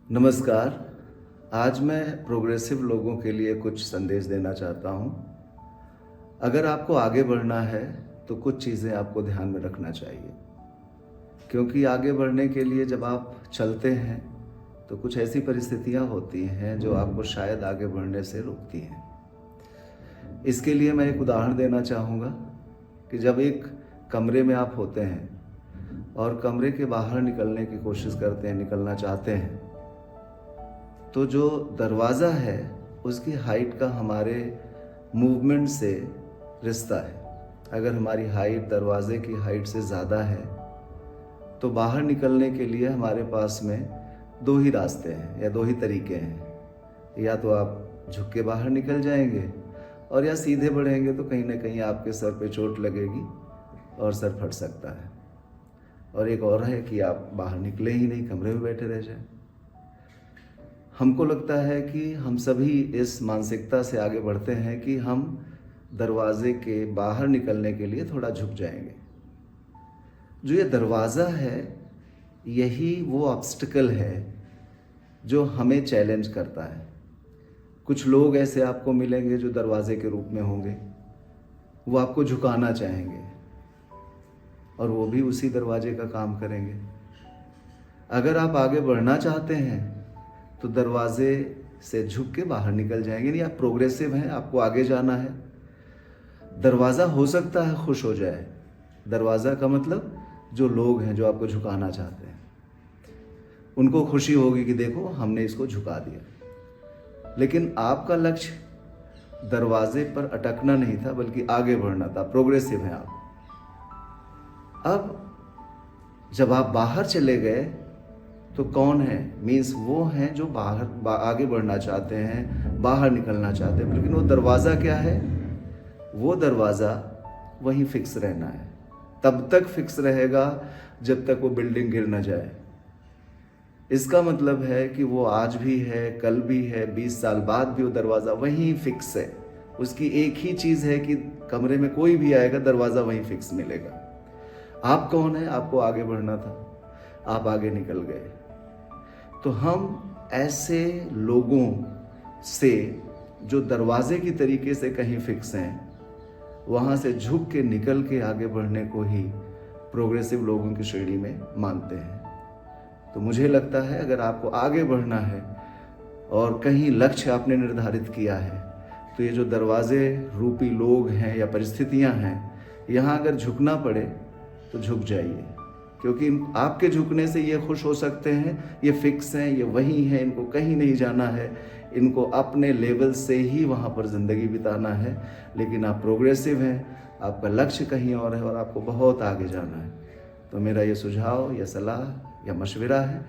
नमस्कार। आज मैं प्रोग्रेसिव लोगों के लिए कुछ संदेश देना चाहता हूँ। अगर आपको आगे बढ़ना है तो कुछ चीज़ें आपको ध्यान में रखना चाहिए, क्योंकि आगे बढ़ने के लिए जब आप चलते हैं तो कुछ ऐसी परिस्थितियाँ होती हैं जो आपको शायद आगे बढ़ने से रोकती हैं। इसके लिए मैं एक उदाहरण देना चाहूँगा कि जब एक कमरे में आप होते हैं और कमरे के बाहर निकलने की कोशिश करते हैं, निकलना चाहते हैं, तो जो दरवाज़ा है उसकी हाइट का हमारे मूवमेंट से रिश्ता है। अगर हमारी हाइट दरवाज़े की हाइट से ज़्यादा है तो बाहर निकलने के लिए हमारे पास में दो ही रास्ते हैं या दो ही तरीके हैं। या तो आप झुक के बाहर निकल जाएंगे और या सीधे बढ़ेंगे तो कहीं ना कहीं आपके सर पे चोट लगेगी और सर फट सकता है। और एक और है कि आप बाहर निकले ही नहीं, कमरे में बैठे रह जाएं। हमको लगता है कि हम सभी इस मानसिकता से आगे बढ़ते हैं कि हम दरवाजे के बाहर निकलने के लिए थोड़ा झुक जाएंगे। जो ये दरवाज़ा है यही वो ऑब्स्टिकल है जो हमें चैलेंज करता है। कुछ लोग ऐसे आपको मिलेंगे जो दरवाजे के रूप में होंगे, वो आपको झुकाना चाहेंगे और वो भी उसी दरवाजे का काम करेंगे। अगर आप आगे बढ़ना चाहते हैं तो दरवाजे से झुक के बाहर निकल जाएंगे। नहीं, आप प्रोग्रेसिव हैं, आपको आगे जाना है। दरवाज़ा हो सकता है खुश हो जाए। दरवाज़ा का मतलब जो लोग हैं जो आपको झुकाना चाहते हैं, उनको खुशी होगी कि देखो हमने इसको झुका दिया। लेकिन आपका लक्ष्य दरवाजे पर अटकना नहीं था बल्कि आगे बढ़ना था। प्रोग्रेसिव हैं आप। अब जब आप बाहर चले गए तो कौन है? मीन्स वो हैं जो आगे बढ़ना चाहते हैं, बाहर निकलना चाहते हैं। लेकिन वो दरवाज़ा क्या है? वो दरवाज़ा वहीं फिक्स रहना है। तब तक फिक्स रहेगा जब तक वो बिल्डिंग गिर ना जाए। इसका मतलब है कि वो आज भी है, कल भी है, 20 साल बाद भी वो दरवाज़ा वहीं फिक्स है। उसकी एक ही चीज़ है कि कमरे में कोई भी आएगा, दरवाज़ा वहीं फिक्स मिलेगा। आप कौन है? आपको आगे बढ़ना था, आप आगे निकल गए। तो हम ऐसे लोगों से जो दरवाजे की तरीके से कहीं फिक्स हैं, वहाँ से झुक के निकल के आगे बढ़ने को ही प्रोग्रेसिव लोगों की श्रेणी में मानते हैं। तो मुझे लगता है अगर आपको आगे बढ़ना है और कहीं लक्ष्य आपने निर्धारित किया है, तो ये जो दरवाजे रूपी लोग हैं या परिस्थितियाँ हैं, यहाँ अगर झुकना पड़े तो झुक जाइए। क्योंकि आपके झुकने से ये खुश हो सकते हैं, ये फिक्स हैं, ये वही हैं, इनको कहीं नहीं जाना है, इनको अपने लेवल से ही वहाँ पर ज़िंदगी बिताना है। लेकिन आप प्रोग्रेसिव हैं, आपका लक्ष्य कहीं और है और आपको बहुत आगे जाना है। तो मेरा ये सुझाव या सलाह या मशवरा है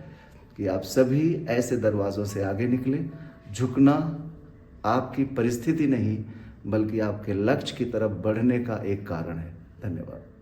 कि आप सभी ऐसे दरवाज़ों से आगे निकलें। झुकना आपकी परिस्थिति नहीं बल्कि आपके लक्ष्य की तरफ बढ़ने का एक कारण है। धन्यवाद।